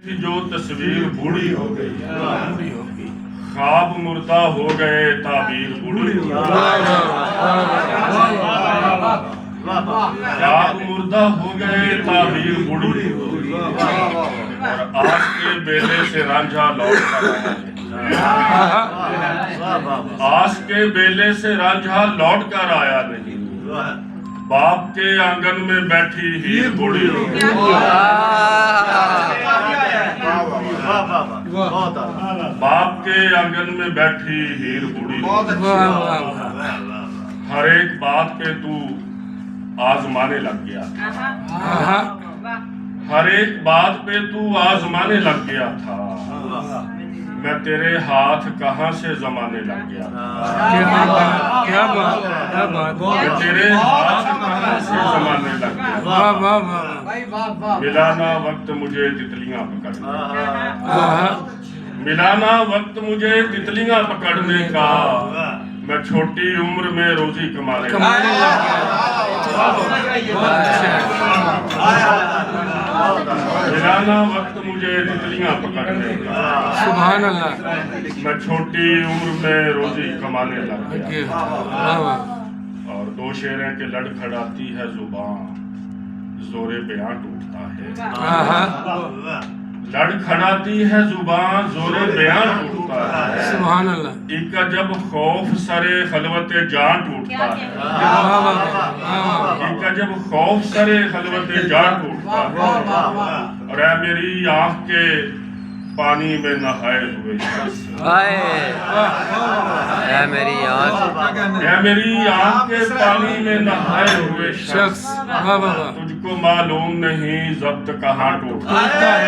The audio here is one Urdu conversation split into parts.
جو تصویر بوڑھی ہو گئی، خواب مردہ ہو گئے، تعبیر بوڑھی ہو گئی، خواب مردہ ہو گئے، تعبیر بوڑھی ہو گئی، اور آس کے بیلے سے رانجھا لوٹ کر آیا نہیں، آس کے بیلے سے رانجھا لوٹ کر آیا نہیں، باپ کے آنگن میں بیٹھی ہیر بوڑھی ہو گئی، باپ کے آنگن میں بیٹھی ہیر بوڑھی ہو گئی، ہر ایک بات پہ تو آزمانے لگ گیا تھا، ہر ایک بات پہ تو آزمانے لگ گیا تھا، میں تیرے ہاتھ کہاں سے زمانے لگ گیا تھا، میں تیرے ہاتھ کہاں سے زمانے لگ گیا تھا، ملا نہ وقت مجھے تتلیاں پکڑنے کا، ملا نہ وقت مجھے تتلیاں پکڑنے کا، میں چھوٹی عمر میں روزی کمانے لگ گیا، ملا نہ وقت مجھے تتلیاں پکڑنے کا، سبحان اللہ، میں چھوٹی عمر میں روزی کمانے لگ گیا، اور دو شعریں کہ لڑ کھڑاتی ہے زبان، زور بیاں ٹوٹتا ہے، لڑ کھڑاتی ہے زبان، زور بیاں ٹوٹتا ہے، سبحان اللہ، ایک کا جب خوف سرے خلوت جان ٹوٹتا ہے، ایک کا جب خوف سرے خلوت جان ٹوٹتا ہے، اور اے میری آنکھ کے پانی میں نہائے ہوئے شخص، اے میری آنکھ، اے میری آنکھ کے پانی میں نہائے ہوئے شخص، تجھ کو معلوم نہیں ضبط کہاں ٹوٹتا ہے،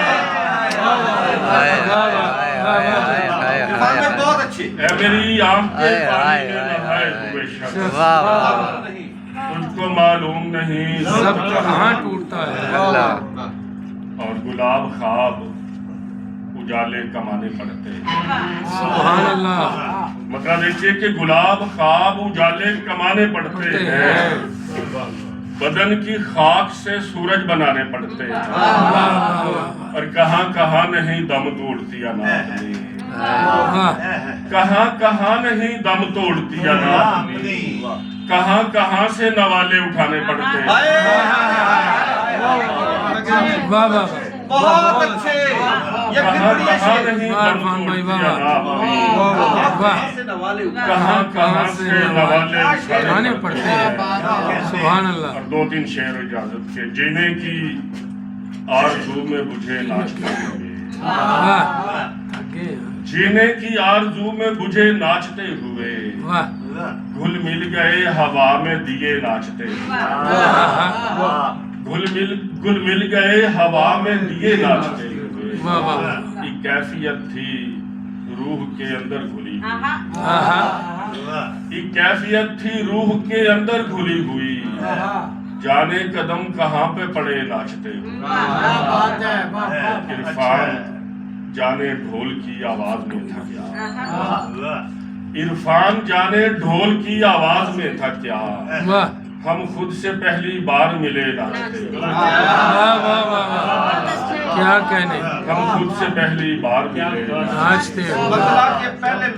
اے میری آنکھ کے پانی میں نہائے ہوئے شخص، تجھ کو معلوم نہیں ضبط کہاں ٹوٹتا ہے، اور گلاب خواب اجالے کمانے پڑتے ہیں، سبحان اللہ، مطلب دیکھیے کہ گلاب خواب اجالے کمانے پڑتے ہیں، بدن کی خاک سے سورج بنانے پڑتے ہیں، اور کہاں کہاں نہیں دم توڑتی اناپ نے، کہاں کہاں نہیں دم توڑتی اناپ نے، کہاں کہاں سے نوالے اٹھانے پڑتے ہیں، بہت اچھے، کہاں کہاں نہیں دم توڑتی اناپ نے، کہاں کہاں سے نوالے اٹھانے پڑتے ہیں، سبحان اللہ، اور دو تین شعر اجازت کے، جینے کی آرزو میں بجھے ناچتے ہوئے، جینے کی آرزو میں بجھے ناچتے ہوئے، گھل مل گئے ہوا میں دیے ناچتے ہوئے، گل مل گئے ہوا میں دیے ناچتے ہوئے، ایک کیفیت تھی روح کے اندر گھلی ہوئی، ایک کیفیت تھی روح کے اندر گھلی ہوئی، جانے قدم کہاں پہ پڑے ناچتے ہوئے، عرفان جانے ڈھول کی آواز میں تھا کیا، عرفان جانے ڈھول کی آواز میں تھا کیا، ہم خود سے پہلی بار ملے ناچتے ہوئے، کیا کہنے، ہم خود سے پہلی بار ملے ناچتے ہوئے،